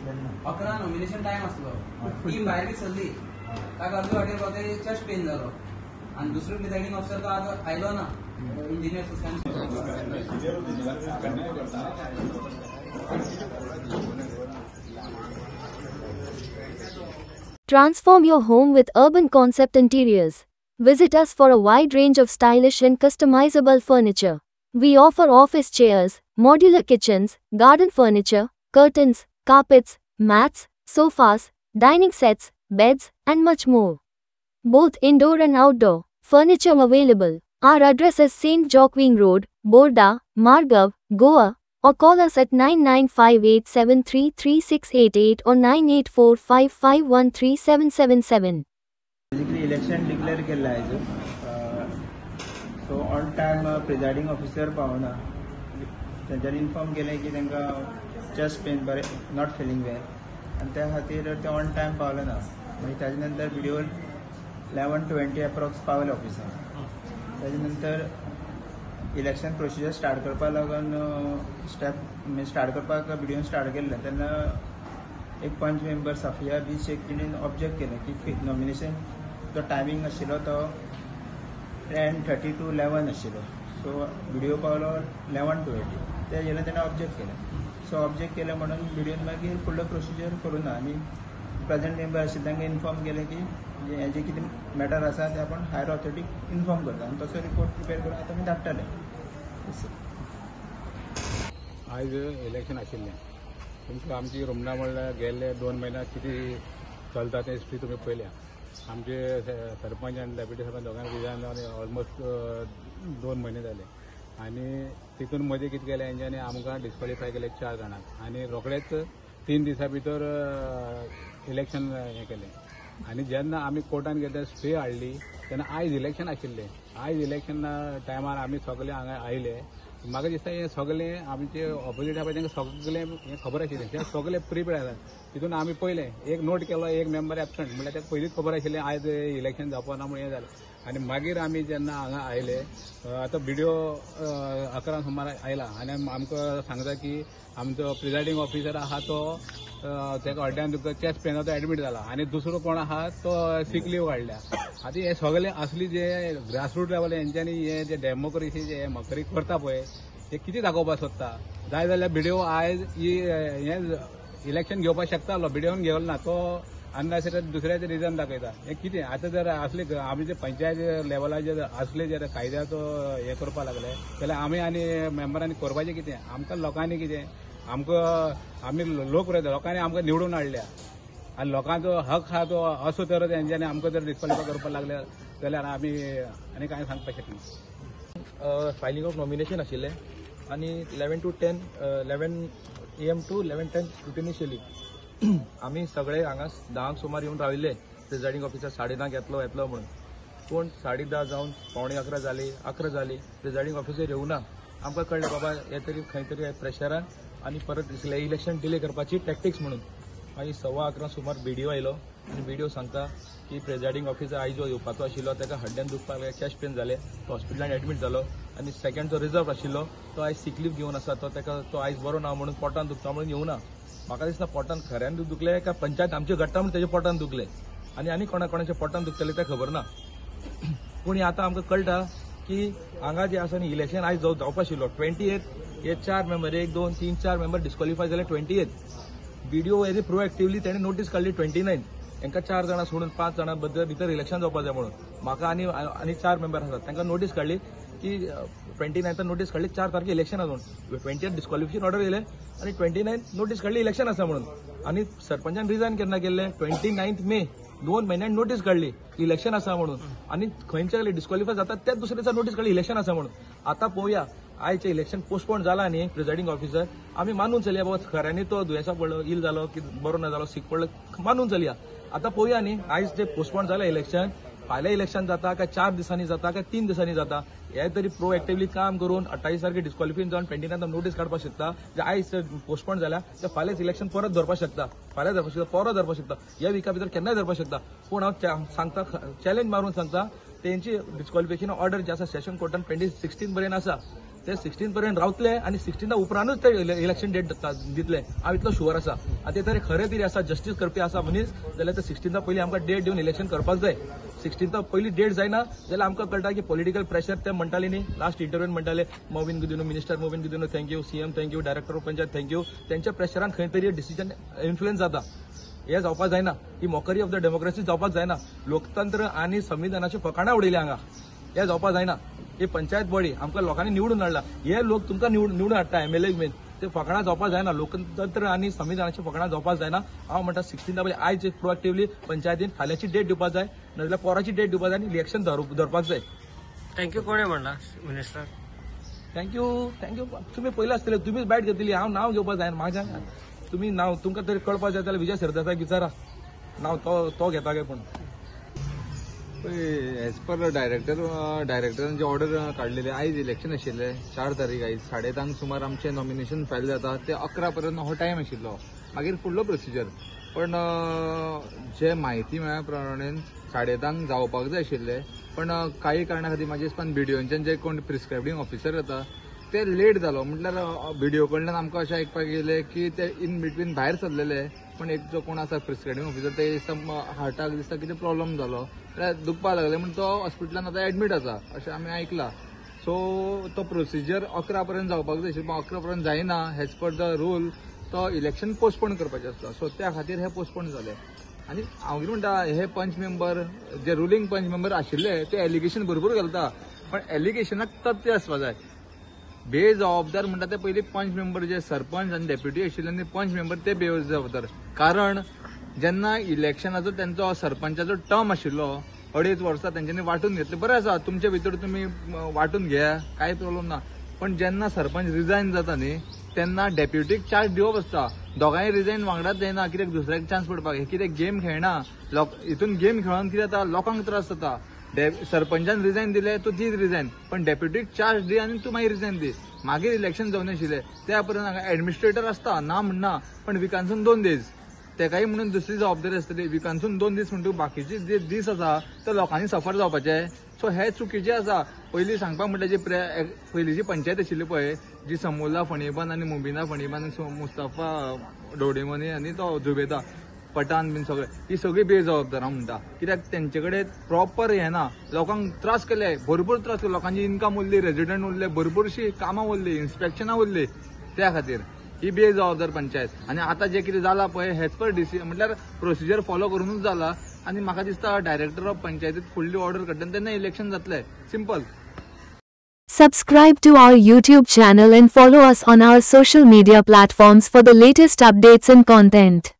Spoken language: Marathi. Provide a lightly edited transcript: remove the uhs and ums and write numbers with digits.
11 नॉमिनेशन टाइम आसलो टीम भायर बी सरली ताका अर्दे वाटेर पावते चेस्ट पेन जालो आणि दुसरो प्रिसाइडिंग ऑफिसर तो आज आयलो ना engineer Transform your home with Urban Concept Interiors. Visit us for a wide range of stylish and customizable furniture. We offer office chairs, modular kitchens, garden furniture, curtains, carpets, mats, sofas, dining sets, beds, and much more. Both indoor and outdoor furniture available. Our address is St. Joaquin Road, Borda, Margav, Goa, or call us at 9958733688 or 9845513777. Basically, election declare केला आहे so on time presiding officer पावना तांच्यानी इन्फॉर्म केलें की तांकां चेस्ट पेन बरें नॉट फिलींग वेल आनी त्या खातीर ते ऑन टाइम पावले ना मागीर ताजे नंतर व्हिडिओ 11:20 अप्रॉक्स पावले ऑफिसार ताजे नंतर इलेक्शन प्रोसिजर स्टार्ट करपा लागून स्टार्ट करपाक व्हिडिओ स्टार्ट केल्ले तेन्ना एक पंच मेंबर साफिया बी शेख तिणें ऑब्जेक्ट केलें की नॉमिनेशन जो टायमींग आशिल्लो तो 10:30 to 11 आशिल्लो सो व्हिडिओ पावलो 11:20 ते जेन्ना तेणें ऑब्जेक्ट केलें सो ऑब्जेक्ट केलें म्हणून व्हिडिओन मागीर फुडलो प्रोसिजर करूना आनी प्रेजेंट मेंबर आशिल्ले तांकां इन्फॉर्म केलें की हें जें कितें मॅटर आसा तें आपण हायर ऑथॉरिटीक इन्फॉर्म करता आनी तसो रिपोर्ट प्रिपेर करून आतां आमी धाडटले. आज इलेक्शन आशिल्लें तुमकां आमची रुमना म्हणल्यार गेल्ले 2 म्हयन्याक कितें चलता तें हिस्ट्री तुमी पळयल्या आमचे सरपंच आनी डेप्युटी सरपंच दोगांय रिजायन जावन ऑलमोस्ट 2 म्हयने जाले आनी तितून मदीं कितें केलें हेंच्यांनी आमकां डिस्क्वॉलिफाय केले 4 जाणांक आनी रोखडेच 3 दिसां भितर इलेक्शन हें केलें आनी जेन्ना आमी कोर्टान गेले स्टे हाडली तेन्ना आयज इलेक्शन आशिल्लें आयज इलेक्शन टायमार आमी सगळे हांगा आयले म्हाका दिसता हें सगळें आमचे ऑपोजीट आसा तांकां सगळें हें खबर आशिल्लें तें सगळें प्रिपेड आसा तितून आमी पयलें एक नोट केलो एक मेंबर एबसंट म्हणल्यार ताका पयलींच खबर आशिल्लें आयज इलेक्शन जावपा ना म्हणून हें जालें आनी मागीर आमी जेन्ना हांगा आयले आतां व्हिडिओ 11 सुमार आयला आनी आमकां सांगता की आमचो प्रिसायडींग ऑफिसर आहा तो तेका हड्ड्यान तुका चेस्ट पेनाचो एडमीट जाला आनी दुसरो कोण आहा तो सीक लीव काडल्या आतां हे सगळे असली जे ग्रासरूट लेवल हेंच्यांनी हे जे डेमोक्रेसी जे मकरी करता पळय ते कितें दाखोवपाक सोदता जाय जाल्यार व्हिडिओ आयज हे इलेक्शन घेवपाक शकतालो व्हिडिओन घेवलो ना तो अननेसेसरी दुसऱ्याचे रिजन दाखयता हे कितें आतां जर असले आमी जे पंचायत लेवलार जे असले जर कायद्याचो हे करपाक लागले जाल्यार आमी आनी मेंबरांनी करपाचें कितें आमकां लोकांनी कितें आमकां आमी लोक पळयता लोकांनी आमकां निवडून हाडल्या आनी लोकांचो हक हा तो असो तर तेंच्यांनी आमकां जर डिस्क्वॉलिफाय करपाक लागले जाल्यार आमी आनी कांय सांगपाक शकना. फायलिंग ऑफ नॉमिनेशन आशिल्लें आनी 11 to 10 11 AM to 11:10 स्क्रुटिनिशियली आमी सगळे हांगा 10 सुमार येवन राविल्ले प्रिसायडींग ऑफिसर 10:30 येतलो म्हणून पूण 10:30 जावन 11:15 जाली 11 जाली प्रिसायडींग ऑफिसर येवना आमकां कळ्ळें बाबा हे तरी खंय तरी प्रेशरान आनी परत दिसलें इलेक्शन डिले करपाची टॅक्टिक्स म्हणून मागीर 11:15 सुमार व्हिडिओ आयलो आनी व्हिडिओ सांगता की प्रिसायडींग ऑफिसर आयज जो येवपाचो आशिल्लो ताका हड्ड्यान दुखपाक लागले चेस्ट पेन जाले तो हॉस्पिटलांत एडमीट जालो आनी सेकंड जो रिजर्व आशिल्लो तो आयज सीक लीव घेवन आसा तो आयज बरो ना म्हणून पोटान दुखता म्हणून येवना म्हाका दिसता पोटान खऱ्यान दुखले काय पंचायत आमचे घडटा म्हणून तेजे पोटान दुखले आनी कोणाच्या पोटान दुखतले तें खबर ना पूण आतां आमकां कळटा की हांगा जे आसा न्ही इलेक्शन आयज जावपा आशिल्लो 28 हे 4 मेंबर 1 2 3 4 मेंबर डिस्क्वॉलिफाय जाले 28 व्हिडिओ वेरी प्रोएक्टिवली तेणें नोटीस काडली 29 हांकां 4 जाणां सोडून 5 जाणां भितर इलेक्शन जावपा जाय म्हणून म्हाका आनी 4 मेंबर आसात तांकां नोटीस काडली की 29 नोटीस काडली 4 तारखेर इलेक्शन आसा म्हणून 20 डिस्क्वॉलिफिकेशन ऑर्डर येयले आनी 29 नोटीस काडली इलेक्शन आसा म्हणून आनी सरपंचान रिजायन केन्ना केल्ले 29 मे 2 म्हयन्यान नोटीस काडली इलेक्शन आसा म्हणून आनी खंयच्या डिस्क्वॉलिफाय जाता त्याच दुसऱ्या दिसा नोटीस काडली इलेक्शन आसा म्हणून आतां पळोवया आयचे इलेक्शन पोस्टपोन जाला न्ही प्रिसायडींग ऑफिसर आमी मानून चलया बाबा खऱ्यांनी तो दुयेंसा पडलो इल जालो की बरो ना जालो सीक पडलो मानून चलया आतां पळोवया न्ही आयज जे पोस्टपोन जाला इलेक्शन फाल्यां इलेक्शन जाता काय 4 दिसांनी जाता काय 3 दिसांनी जाता हे तरी प्रोएक्टिवली काम करून 28 तारखेर डिस्क्वॉलिफिकेशन जावन 29 नोटीस काडपाक शकता जे आयज पोस्टपोन जाल्या ते फाल्यांच इलेक्शन परत धरपाक शकता फाल्यां धरपाक शकता परत धरपाक शकता ह्या विका भितर केन्नाय धरपाक शकता पूण हांव सांगता चॅलेंज मारून सांगता तेंची डिस्क्वॉलिफिकेशन ऑर्डर जे आसा सेशन कोर्टान 2016 पर्यंत आसा ते 16 पर्यंत रावतले आनी 16 उपरांतूच ते इलेक्शन डेट दितले हांव इतलो शुअर आसा. आतां ते खरें तरी आसा जस्टीस करपी आसा मनीस जाल्यार ते 16 पयलीं आमकां डेट दिवन इलेक्शन करपाक जाय. 16 पयलीं डेट जायना जाल्यार आमकां कळटा की पॉलिटिकल प्रेशर ते म्हणटाले न्ही लास्ट इंटरव्यून म्हणटाले Mauvin Godinho minister Mauvin Godinho thank you, CM thank you, director of panchayat thank you. त्यांच्या प्रेशरान खंय तरी डिसिजन इन्फ्लुएन्स जाता. हे जावपाक जायना. ही मॉकरी ऑफ द डेमोक्रेसी जावपाक जायना. लोकतंत्र आनी संविधानाची फकाणां उडयली हांगा. हे जावपाक जायना. ही पंचायत बॉडी आमकां लोकांनी निवडून हाडला. हे लोक तुमकां निवडून हाडटा एमएलए बीन ते फकाणां जावपाक जायना. लोकतंत्र आनी संविधानाची फकाणां जावपाक जायना. हांव म्हणटा 16 पयलीं आयज प्रोएक्टिवली पंचायतीन फाल्यांची डेट दिवपाक जाय नाजाल्यार पोराची डेट दिवपाक जाय आनी इलेक्शन धरपाक जाय. थँक्यू कोणे म्हणला मिनिस्टर. थँक्यू तुम्ही पयलें आसतले तुमीच बायट घेतली. हांव नांव घेवपाक जायना म्हाज्या. तुम्ही नांव तुमकां तरी कळपाक जाय जाल्यार विजय सरदेसायक विचारा नांव तो घेता काय. पूण एज पर डायरेक्टरान जे ऑर्डर काडलेले आयज इलेक्शन आशिल्ले 4 तारीख आयज 7:30 सुमार आमचे नॉमिनेशन फायल जाता ते 11 पर्यंत हो टायम आशिल्लो. मागीर फुडलो प्रोसिजर. पण जे म्हायती मेळ्ळ्या प्रमाणेन 7:30 जावपाक जाय आशिल्ले पण काही कारणां खातीर म्हाज्या हिसपान बीडीओंच्यान जे कोण प्रिस्क्रायबींग ऑफिसर येता ते लेट जालो. म्हटल्यार बीडीओ कडल्यान आमकां अशें आयकपाक येयलें की ते इन बिटवीन भायर सरलेले पण एक जो कोण आसा प्रिस्क्रायबींग ऑफिसर ते दिसता हार्टाक दिसता कितें प्रॉब्लम जालो म्हळ्यार दुखपाक लागले म्हण तो हॉस्पिटलान आतां एडमीट आसा अशें आमी आयकलां. सो तो प्रोसिजर 11 पर्यंत जावपाक जाय आशिल्लो. 11 पर्यंत जायना. एज पर द रूल तो इलेक्शन पोस्टपोन करपाचें आसता. सो त्या खातीर हे पोस्टपोन जालें. आनी हांव कितें म्हणटा हे पंच मेंबर जे रुलींग पंच मेंबर आशिल्ले ते एलिगेशन भरपूर घालता पण एलिगेशनाक तथ्य आसपाक जाय. बेजबाबदार म्हणटा ते पयलीं पंच मेंबर जे सरपंच आनी डेप्युटी आशिल्ले आनी पंच मेंबर ते बेजबाबदार. कारण जेन्ना इलेक्शनाचो त्यांचो सरपंचाचो टर्म आशिल्लो 2.5 वर्सां तेंच्यांनी वांटून घेतले. बरें आसा तुमचे भितर तुमी वांटून घ्या कांय प्रॉब्लम ना. पण जेन्ना सरपंच रिजायन जाता न्ही तेन्ना डेप्युटीक चार्ज दिवप आसता. दोगांय रिजायन वांगडाच जायना. कित्याक दुसऱ्याक चान्स पडपाक हे कितें गेम खेळना. हितून गेम खेळून कितें जाता लोकांक त्रास जाता. सरपंचान रिजायन दिले तूं दी रिजायन पण डेप्युटीक चार्ज दी आनी तूं मागीर रिजायन दी. मागीर इलेक्शन जावन आशिल्ले त्या पर्यंत हांगा एडमिनिस्ट्रेटर आसता ना म्हणना पण विकांसून 2 दीस तेकाय म्हणून दुसरी जबाबदारी आसतली. विकांसून 2 दीस म्हणटा बाकीचे जे दीस आसा ते लोकांनी सफर जावपाचे. सो हे चुकीचे आसा. पयलीं सांगपाक म्हणल्यार जी पयलींची पंचायत आशिल्ली पळय जी समोला फणीबन आनी मुबिना फणीबन आनी मुस्तफा डोडेमनी आनी तो जुबेदा पठाण बीन सगळे ही सगळी बेजबाबदार हांव म्हणटा. कित्याक तेंचे कडेन प्रॉपर हें ना. लोकांक त्रास केले भरपूर त्रास केले. लोकांची इन्कम उरली रेजिडेंट उरले भरपूरशी कामां उरली इन्स्पेक्शनां उरली त्या खातीर ही बेजबाबदार पंचायत. आनी आतां जे कितें जालां पळय हेच पर म्हटल्यार प्रोसिजर फॉलो करूनच जाला. आनी म्हाका दिसता डायरेक्टर ऑफ पंचायतीत फुडली ऑर्डर काडटना तेन्ना इलेक्शन जातलें. Simple. Subscribe to our YouTube channel and follow us on our social media platforms for the latest updates and content.